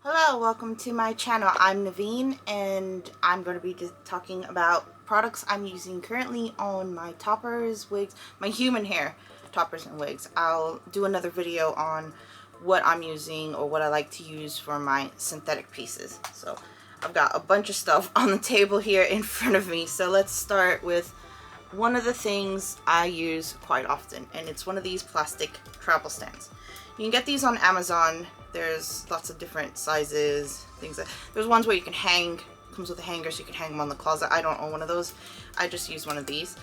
Hello, welcome to my channel. I'm Neveen and I'm going to be just talking about products I'm using currently on my toppers, wigs, my human hair toppers and wigs. I'll do another video on what I'm using or what I like to use for my synthetic pieces. So I've got a bunch of stuff on the table here in front of me. So let's start with one of the things I use quite often, and it's one of these plastic travel stands. You can get these on Amazon. There's lots of different sizes, things that there's ones where you can hang, comes with a hanger so you can hang them on the closet. I don't own one of those. I just use one of these.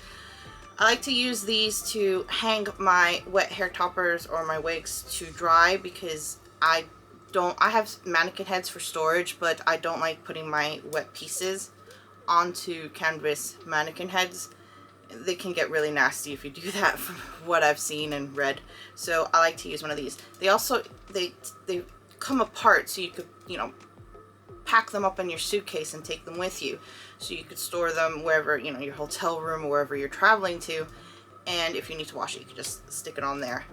I like to use these to hang my wet hair toppers or my wigs to dry because I have mannequin heads for storage, but I don't like putting my wet pieces onto canvas mannequin heads. They can get really nasty if you do that, from what I've seen and read. So I like to use one of these. They also they come apart, so you could, you know, pack them up in your suitcase and take them with you, so you could store them wherever, you know, your hotel room or wherever you're traveling to. And if you need to wash it, you can just stick it on there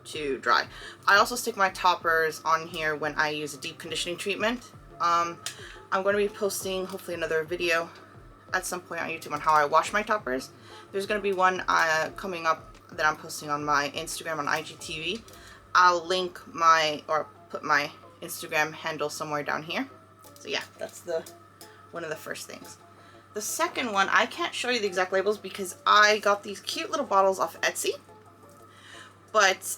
to dry. I also stick my toppers on here when I use a deep conditioning treatment. I'm going to be posting hopefully another video at some point on YouTube on how I wash my toppers. There's going to be one coming up that I'm posting on my Instagram on IGTV. I'll link or put my Instagram handle somewhere down here. So yeah, that's one of the first things. The second one, I can't show you the exact labels because I got these cute little bottles off Etsy. But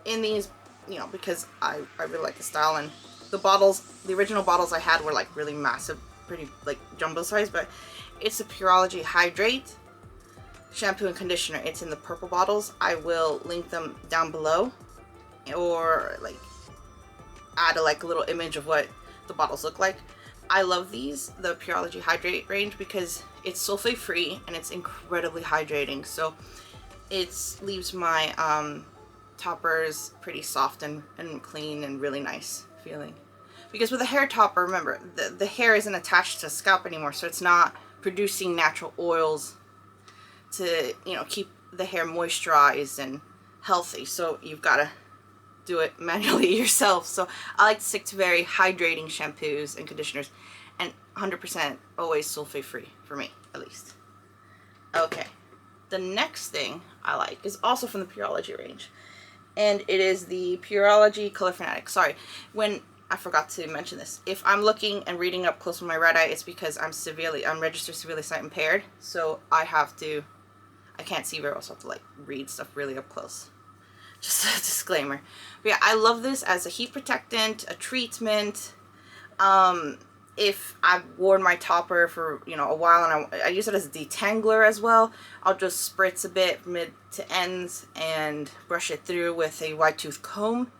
in these, you know, because I really like the style, and the original bottles I had were like really massive, pretty like jumbo size, but it's a Pureology Hydrate shampoo and conditioner. It's in the purple bottles. I will link them down below, or like add a little image of what the bottles look like. I love these, the Pureology Hydrate range, because it's sulfate free and it's incredibly hydrating. So it leaves my toppers pretty soft and clean and really nice feeling. Because with a hair topper, remember, the hair isn't attached to the scalp anymore, so it's not producing natural oils to, you know, keep the hair moisturized and healthy. So you've got to do it manually yourself. So I like to stick to very hydrating shampoos and conditioners, and 100% always sulfate free for me, at least. Okay, the next thing I like is also from the Pureology range, and it is the Pureology Color Fanatic. Sorry, I forgot to mention this. If I'm looking and reading up close with my red eye, it's because I'm registered severely sight impaired, so I can't see very well, so I have to like read stuff really up close. Just a disclaimer. But yeah, I love this as a heat protectant, a treatment. If I've worn my topper for, you know, a while, and I use it as a detangler as well, I'll just spritz a bit mid to ends and brush it through with a wide tooth comb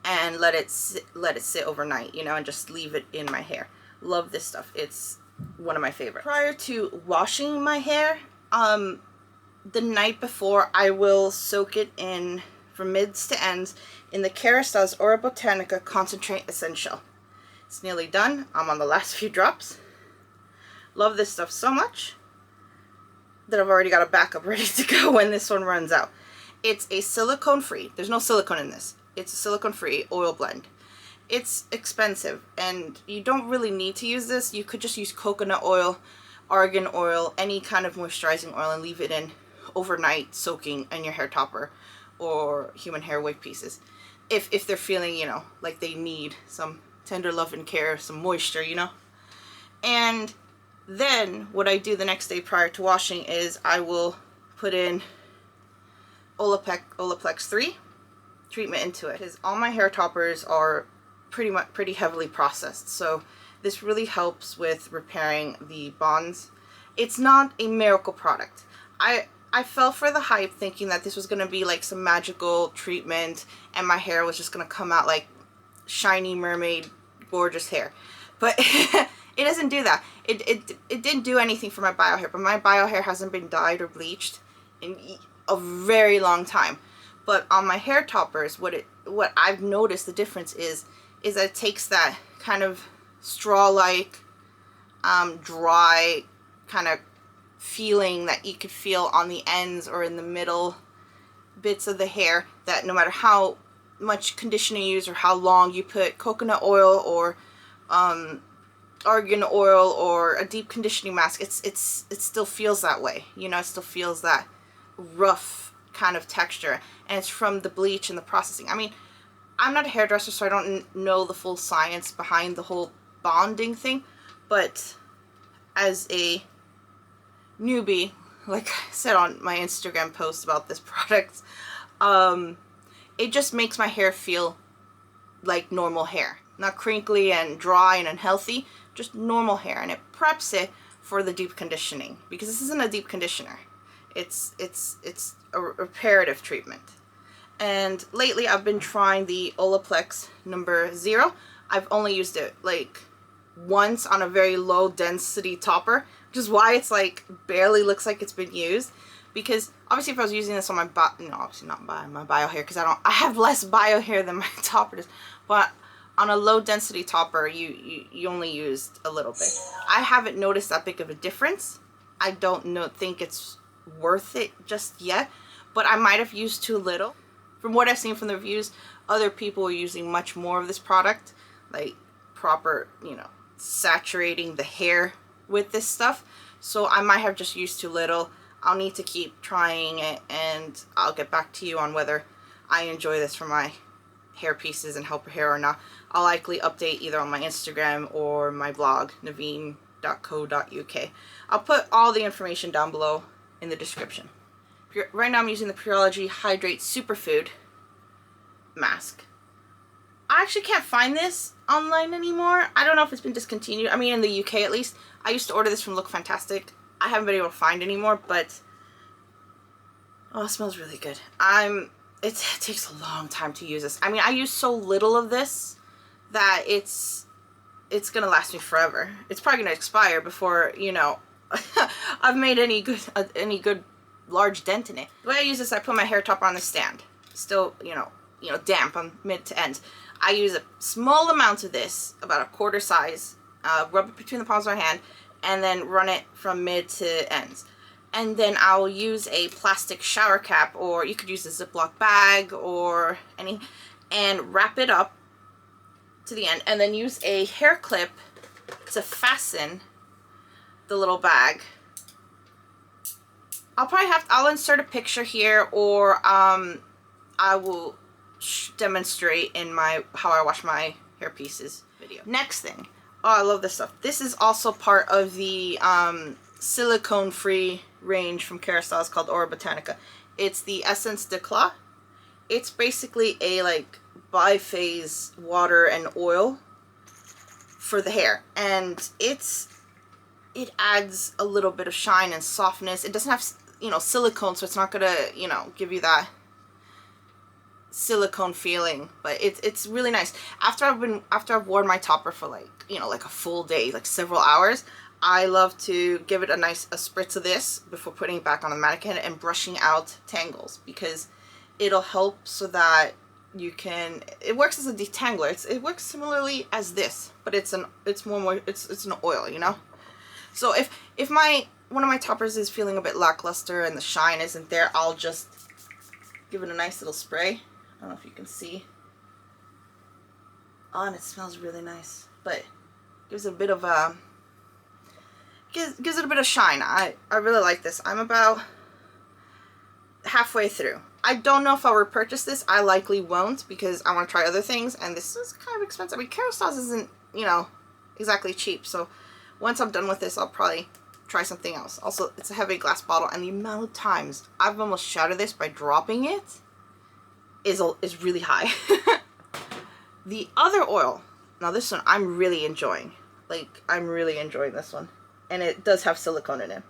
and let it sit overnight, you know, and just leave it in my hair. Love this stuff. It's one of my favorites. Prior to washing my hair, the night before, I will soak it in from mids to ends in the Carousels or Botanical Concentrate Essential. It's nearly done. I'm on the last few drops. Love this stuff so much that I've already got a backup ready to go when this one runs out. It's a silicone-free. There's no silicone in this. It's a silicone-free oil blend. It's expensive, and you don't really need to use this. You could just use coconut oil, argan oil, any kind of moisturizing oil, and leave it in overnight, soaking in your hair topper or human hair wig pieces. If they're feeling, you know, like they need some tender love and care, some moisture, you know. And then what I do the next day prior to washing is I will put in Olaplex 3 treatment into it, because all my hair toppers are pretty heavily processed, so this really helps with repairing the bonds. It's not a miracle product. I fell for the hype thinking that this was going to be like some magical treatment and my hair was just going to come out like shiny mermaid gorgeous hair, but it doesn't do that. It didn't do anything for my bio hair, but my bio hair hasn't been dyed or bleached in a very long time. But on my hair toppers, what I've noticed the difference is that it takes that kind of straw-like, dry kind of feeling that you could feel on the ends or in the middle bits of the hair, that no matter how much conditioner you use or how long you put coconut oil or argan oil or a deep conditioning mask, it still feels that way. You know, it still feels that rough kind of texture, and it's from the bleach and the processing. I mean, I'm not a hairdresser, so I don't know the full science behind the whole bonding thing, but as a newbie, like I said on my Instagram post about this product, it just makes my hair feel like normal hair. Not crinkly and dry and unhealthy, just normal hair. And it preps it for the deep conditioning, because this isn't a deep conditioner. It's a reparative treatment. And lately I've been trying the Olaplex Zero. I've only used it like once on a very low density topper, which is why it's like barely looks like it's been used. Because obviously if I was using this on my obviously not my bio hair, because I have less bio hair than my topper does, but on a low density topper you only used a little bit. I haven't noticed that big of a difference. I don't think it's worth it just yet, but I might have used too little. From what I've seen from the reviews, other people are using much more of this product, like proper, you know, saturating the hair with this stuff. So I might have just used too little. I'll need to keep trying it, and I'll get back to you on whether I enjoy this for my hair pieces and helper hair or not. I'll likely update either on my Instagram or my blog, neveen.co.uk. I'll put all the information down below in the description. Right now I'm using the Pureology Hydrate Superfood mask. I actually can't find this online anymore. I don't know if it's been discontinued. I mean, in the UK at least. I used to order this from Look Fantastic. I haven't been able to find it anymore, but oh, it smells really good. It takes a long time to use this. I mean, I use so little of this that it's gonna last me forever. It's probably gonna expire before, you know, I've made any good large dent in it. The way I use this, I put my hair topper on the stand, still, you know, damp on mid to end. I use a small amount of this, about a quarter size, rub it between the palms of my hand, and then run it from mid to ends. And then I'll use a plastic shower cap, or you could use a Ziploc bag or any, and wrap it up to the end, and then use a hair clip to fasten the little bag. I'll insert a picture here, or I will demonstrate in my how I wash my hair pieces video. Next thing, oh, I love this stuff. This is also part of the silicone-free range from Carousels called Botanical. It's the Essence Declaw. It's basically a like biphase water and oil for the hair, and it adds a little bit of shine and softness. It doesn't have, you know, silicone, so it's not gonna, you know, give you that silicone feeling, but it's really nice. After I've worn my topper for like, you know, like a full day, like several hours, I love to give it a spritz of this before putting it back on the mannequin and brushing out tangles, because it'll help so that you can, it works as a detangler. It works similarly as this, but it's an oil, you know. So if one of my toppers is feeling a bit lackluster and the shine isn't there, I'll just give it a nice little spray. I don't know if you can see. Oh, and it smells really nice, but gives it a bit of gives it a bit of shine. I really like this. I'm about halfway through. I don't know if I'll repurchase this. I likely won't, because I want to try other things, and this is kind of expensive. I mean, Carousels isn't, you know, exactly cheap, so once I'm done with this, I'll probably try something else. Also, it's a heavy glass bottle, and the amount of times I've almost shattered this by dropping it is really high. The other oil, now this one I'm really enjoying. Like, I'm really enjoying this one, and it does have silicone in it.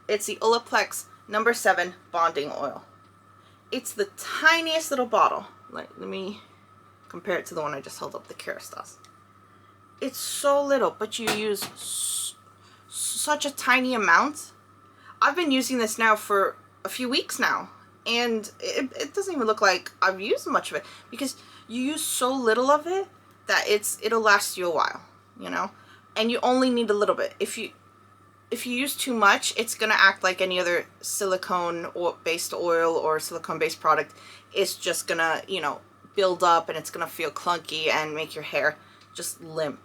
It's the Olaplex 7 Bonding Oil. It's the tiniest little bottle. Like, let me compare it to the one I just held up, the Carousels. It's so little, but you use such a tiny amount. I've been using this now for a few weeks now, and it doesn't even look like I've used much of it, because you use so little of it that it'll last you a while, you know, and you only need a little bit. If you use too much, it's gonna act like any other silicone or based oil or silicone based product. It's just gonna, you know, build up and it's gonna feel clunky and make your hair just limp.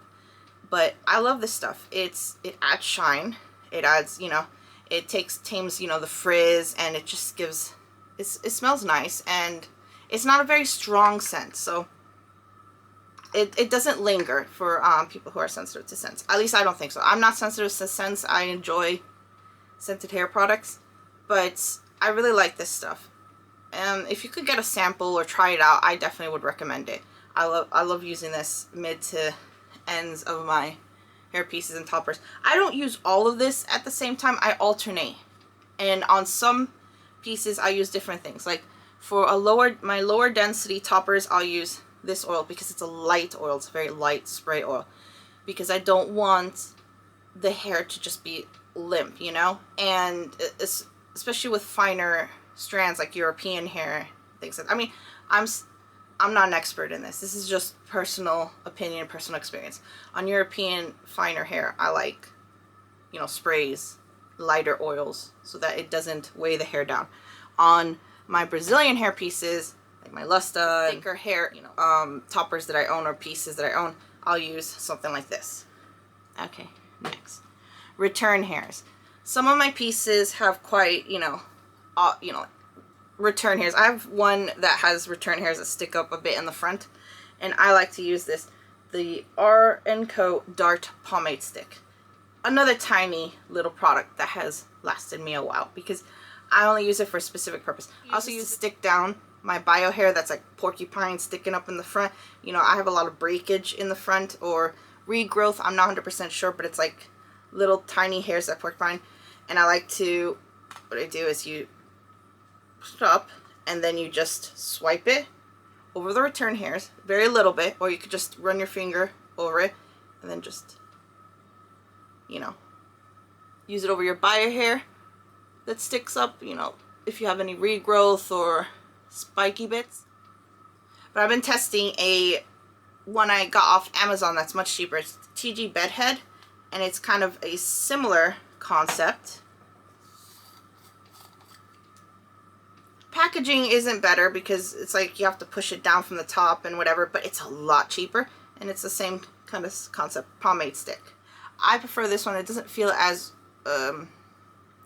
But I love this stuff. It adds shine. It adds, you know, it tames, you know, the frizz, and it just gives, it smells nice, and it's not a very strong scent, so it doesn't linger for people who are sensitive to scents. At least I don't think so. I'm not sensitive to scents. I enjoy scented hair products, but I really like this stuff. If you could get a sample or try it out, I definitely would recommend it. I love using this mid to ends of my hair pieces and toppers. I don't use all of this at the same time. I alternate, and on some pieces I use different things. Like for my lower density toppers, I'll use this oil because it's a light oil. It's a very light spray oil, because I don't want the hair to just be limp, you know, and especially with finer strands like European hair, things like, I mean, I'm not an expert in this. This is just personal opinion, personal experience. On European finer hair, I like, you know, sprays, lighter oils, so that it doesn't weigh the hair down. On my Brazilian hair pieces, like my Lusta, thicker hair, you know, toppers that I own or pieces that I own, I'll use something like this. Okay, next. Return hairs. Some of my pieces have quite, you know, return hairs. I have one that has return hairs that stick up a bit in the front, and I like to use this, the R&Co Dart Pomade Stick. Another tiny little product that has lasted me a while, because I only use it for a specific purpose. I also use stick down my bio hair that's like porcupine sticking up in the front. You know, I have a lot of breakage in the front, or regrowth, I'm not 100% sure, but it's like little tiny hairs that porcupine. And I like to, what I do is you stop, and then you just swipe it over the return hairs, very little bit, or you could just run your finger over it, and then just, you know, use it over your bio hair that sticks up, you know, if you have any regrowth or spiky bits. But I've been testing one I got off Amazon that's much cheaper. It's TG Bedhead, and it's kind of a similar concept. Packaging isn't better because it's like you have to push it down from the top and whatever, but it's a lot cheaper, and it's the same kind of concept, pomade stick. I prefer this one. It doesn't feel as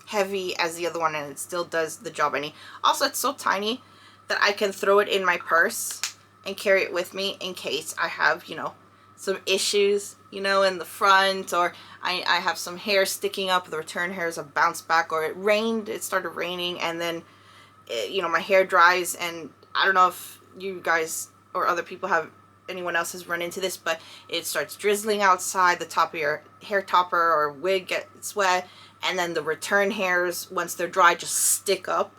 heavy as the other one, and it still does the job I need. Also, it's so tiny that I can throw it in my purse and carry it with me in case I have, you know, some issues, you know, in the front, or I have some hair sticking up, the return hairs have bounced back, or it started raining, and then you know, my hair dries, and I don't know if you guys or other people anyone else has run into this, but it starts drizzling outside, the top of your hair topper or wig gets wet, and then the return hairs, once they're dry, just stick up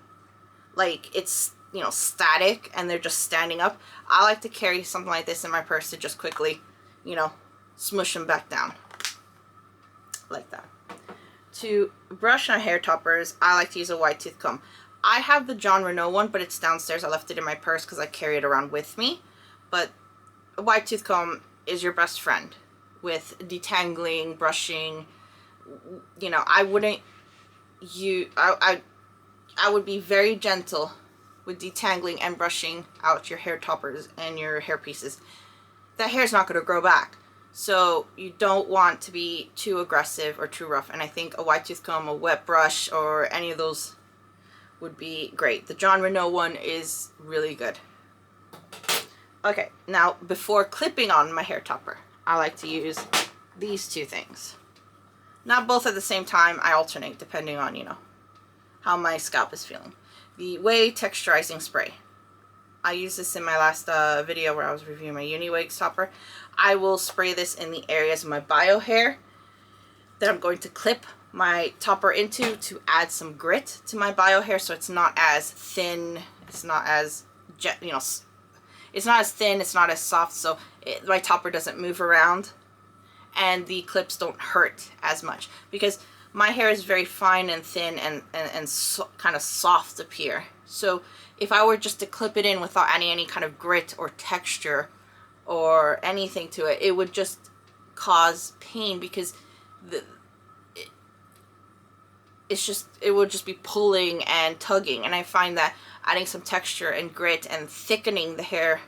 like it's, you know, static, and they're just standing up. I like to carry something like this in my purse to just quickly, you know, smush them back down like that. To brush my hair toppers, I like to use a wide tooth comb. I have the John Renault one, but it's downstairs. I left it in my purse because I carry it around with me. But a wide tooth comb is your best friend with detangling, brushing. You know, I would be very gentle with detangling and brushing out your hair toppers and your hair pieces. That hair's not going to grow back. So you don't want to be too aggressive or too rough. And I think a wide tooth comb, a wet brush, or any of those would be great. The John Renault one is really good. Okay, now before clipping on my hair topper, I like to use these two things. Not both at the same time, I alternate depending on, you know, how my scalp is feeling. The Way Texturizing Spray. I used this in my last video where I was reviewing my Uni Wigs topper. I will spray this in the areas of my bio hair that I'm going to clip my topper into to add some grit to my bio hair, so it's not as thin, it's not as, you know, it's not as thin, it's not as soft, so my topper doesn't move around, and the clips don't hurt as much, because my hair is very fine and thin and so, kind of soft up here. So if I were just to clip it in without adding any kind of grit or texture or anything to it, it would just cause pain, because it would just be pulling and tugging. And I find that adding some texture and grit and thickening the hair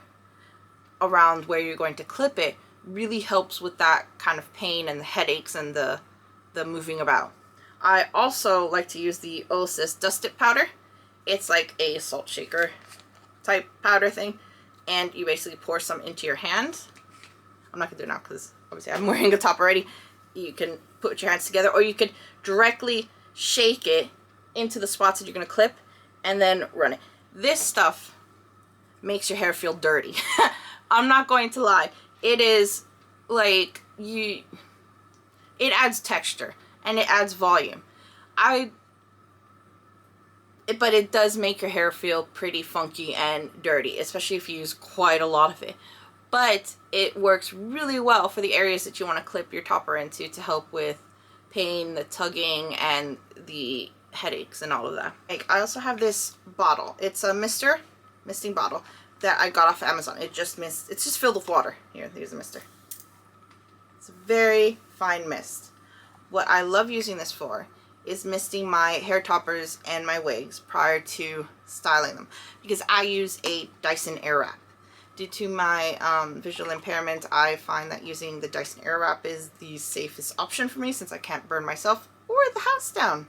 around where you're going to clip it really helps with that kind of pain and the headaches and the moving about. I also like to use the Olaplex Dust It powder. It's like a salt shaker type powder thing, and you basically pour some into your hand. I'm not gonna do it now because obviously I'm wearing a top already. You can put your hands together, or you could directly shake it into the spots that you're gonna clip and then run it. This stuff makes your hair feel dirty. I'm not going to lie. It is like it adds texture and it adds volume. But it does make your hair feel pretty funky and dirty, especially if you use quite a lot of it. But it works really well for the areas that you want to clip your topper into to help with pain, the tugging, and the headaches and all of that. Like, I also have this bottle. It's a misting bottle that I got off of Amazon. It's just filled with water. Here's the mister. It's a very fine mist. What I love using this for is misting my hair toppers and my wigs prior to styling them, because I use a Dyson Airwrap. Due to my visual impairment, I find that using the Dyson Airwrap is the safest option for me, since I can't burn myself or the house down.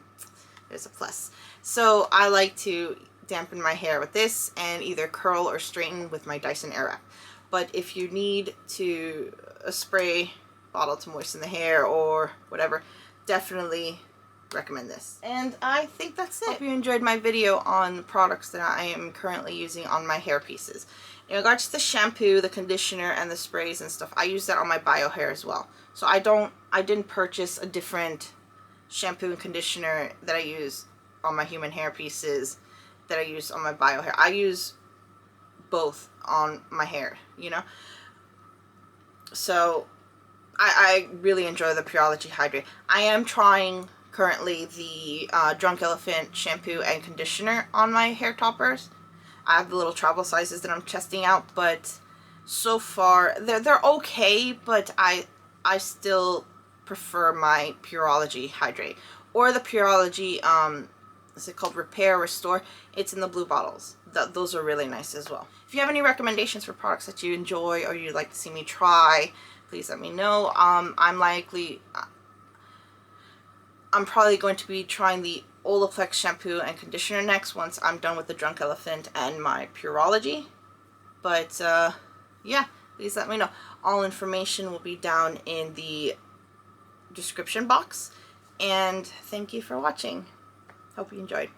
There's a plus. So I like to dampen my hair with this and either curl or straighten with my Dyson Airwrap. But if you need a spray bottle to moisten the hair or whatever, definitely recommend this. And I think that's it. Hope you enjoyed my video on products that I am currently using on my hair pieces. In regards to the shampoo, the conditioner, and the sprays and stuff, I use that on my bio hair as well. So I didn't purchase a different shampoo and conditioner that I use on my human hair pieces that I use on my bio hair. I use both on my hair, you know? So I really enjoy the Pureology Hydrate. I am trying currently the Drunk Elephant shampoo and conditioner on my hair toppers. I have the little travel sizes that I'm testing out, but so far they're okay, but I still prefer my Pureology Hydrate or the Pureology is it called Repair Restore. It's in the blue bottles. Those are really nice as well. If you have any recommendations for products that you enjoy or you'd like to see me try, please let me know. I'm probably going to be trying the Olaplex shampoo and conditioner next, once I'm done with the Drunk Elephant and my Pureology. But yeah, please let me know. All information will be down in the description box. And thank you for watching. Hope you enjoyed.